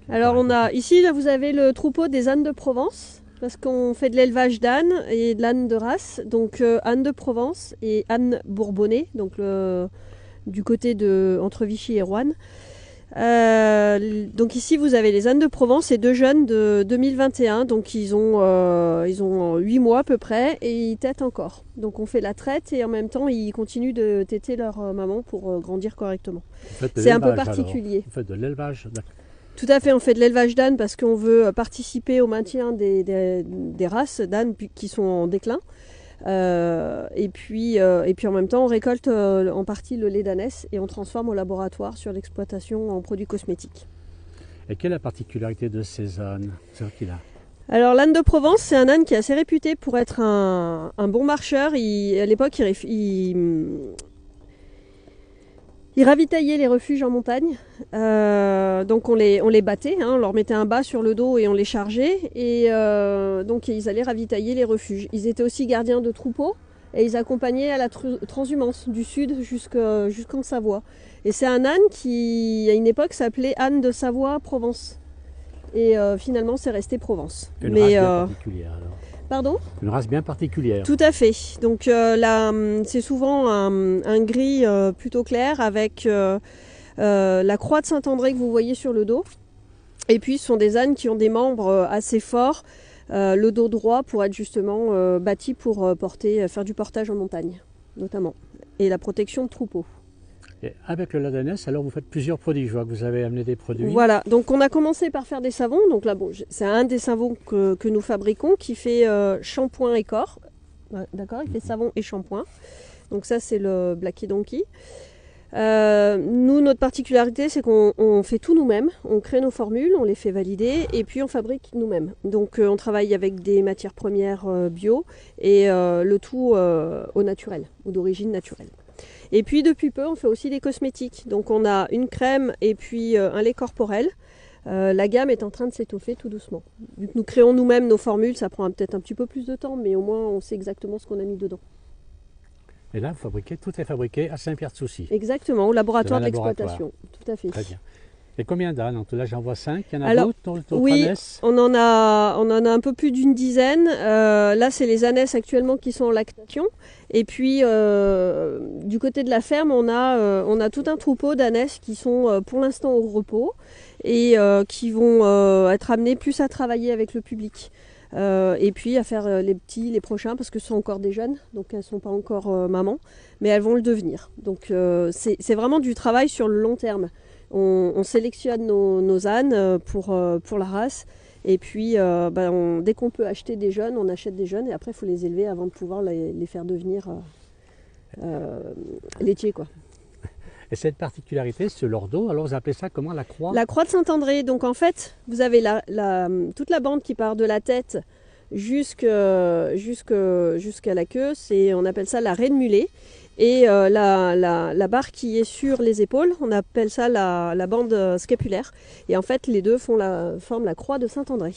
Alors on a ici, là, vous avez le troupeau des ânes de Provence, parce qu'on fait de l'élevage d'ânes et de l'âne de race, donc âne de Provence et âne bourbonnais, donc du côté de entre Vichy et Roanne. Donc ici vous avez les ânes de Provence, et deux jeunes de 2021, donc ils ont 8 mois à peu près et ils tètent encore. Donc on fait la traite et en même temps ils continuent de téter leur maman pour grandir correctement. C'est un peu particulier. Vous faites de l'élevage. Tout à fait, on fait de l'élevage d'ânes parce qu'on veut participer au maintien des races d'ânes qui sont en déclin. Et puis en même temps, on récolte en partie le lait d'ânesse et on transforme au laboratoire sur l'exploitation en produits cosmétiques. Et quelle est la particularité de ces ânes? Alors l'âne de Provence, c'est un âne qui est assez réputé pour être un bon marcheur. À l'époque, il ravitaillait les refuges en montagne, donc on les battait, on leur mettait un bât sur le dos et on les chargeait, et donc ils allaient ravitailler les refuges. Ils étaient aussi gardiens de troupeaux et ils accompagnaient à la transhumance du sud jusqu'en Savoie. Et c'est un âne qui, à une époque, s'appelait âne de Savoie-Provence. Et finalement, c'est resté Provence. Une race bien particulière alors. Pardon ? Une race bien particulière. Tout à fait. Donc c'est souvent un gris plutôt clair avec la croix de Saint-André que vous voyez sur le dos. Et puis ce sont des ânes qui ont des membres assez forts, le dos droit pour être justement bâti pour faire du portage en montagne notamment. Et la protection de troupeaux. Et avec le lait d'ânesse, alors vous faites plusieurs produits. Je vois que vous avez amené des produits. Voilà, donc on a commencé par faire des savons. Donc là, bon, c'est un des savons que nous fabriquons qui fait shampoing et corps. D'accord, il fait savon et shampoing. Donc ça, c'est le Blacky Donkey. Nous, notre particularité, c'est qu'on fait tout nous-mêmes. On crée nos formules, on les fait valider et puis on fabrique nous-mêmes. Donc on travaille avec des matières premières bio et le tout au naturel ou d'origine naturelle. Et puis depuis peu, on fait aussi des cosmétiques. Donc on a une crème et puis un lait corporel. La gamme est en train de s'étoffer tout doucement. Vu que nous créons nous-mêmes nos formules, ça prend peut-être un petit peu plus de temps, mais au moins on sait exactement ce qu'on a mis dedans. Et là, tout est fabriqué à Saint-Pierre-de-Soucy. Exactement, au laboratoire de l'exploitation. Tout à fait. Très bien. Et combien d'ânes? Là, j'en vois 5. Il y en a d'autres? Oui, on en a un peu plus d'une dizaine. Là, c'est les ânesses actuellement qui sont en lactation. Et puis, du côté de la ferme, on a tout un troupeau d'ânesses qui sont pour l'instant au repos et qui vont être amenées plus à travailler avec le public. Et puis à faire les prochains, parce que ce sont encore des jeunes, donc elles ne sont pas encore mamans, mais elles vont le devenir. Donc c'est vraiment du travail sur le long terme. On sélectionne nos ânes pour la race. Et puis, dès qu'on peut acheter des jeunes, on achète des jeunes. Et après, il faut les élever avant de pouvoir les faire devenir laitiers, quoi. Et cette particularité, ce lordo, alors vous appelez ça comment, la croix? La croix de Saint-André. Donc en fait, vous avez toute la bande qui part de la tête jusqu'à la queue. On appelle ça la reine mulet. Et la barre qui est sur les épaules, on appelle ça la bande scapulaire. Et en fait, les deux forment la croix de Saint-André.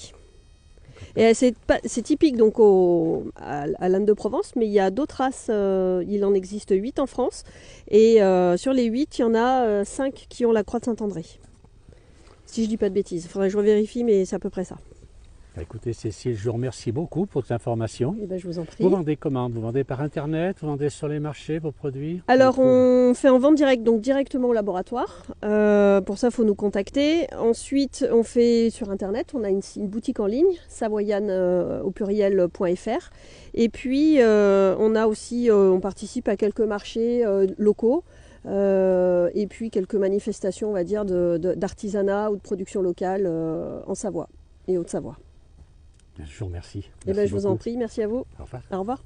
Et c'est typique donc à l'âne de Provence, mais il y a d'autres races, il en existe 8 en France. Et sur les 8, il y en a 5 qui ont la croix de Saint-André. Si je dis pas de bêtises, il faudrait que je revérifie, mais c'est à peu près ça. Écoutez Cécile, je vous remercie beaucoup pour ces informations. Et je vous en prie. Vous vendez comment? Vous vendez par internet? Vous vendez sur les marchés vos produits? Alors on fait en vente directe, donc directement au laboratoire. Pour ça, il faut nous contacter. Ensuite, on fait sur internet. On a une boutique en ligne, savoyane au pluriel.fr. Et puis on a aussi, on participe à quelques marchés locaux. Et puis quelques manifestations, on va dire, d'artisanat ou de production locale en Savoie et Haute-Savoie. Je vous remercie. Je vous en prie, merci à vous. Au revoir. Au revoir.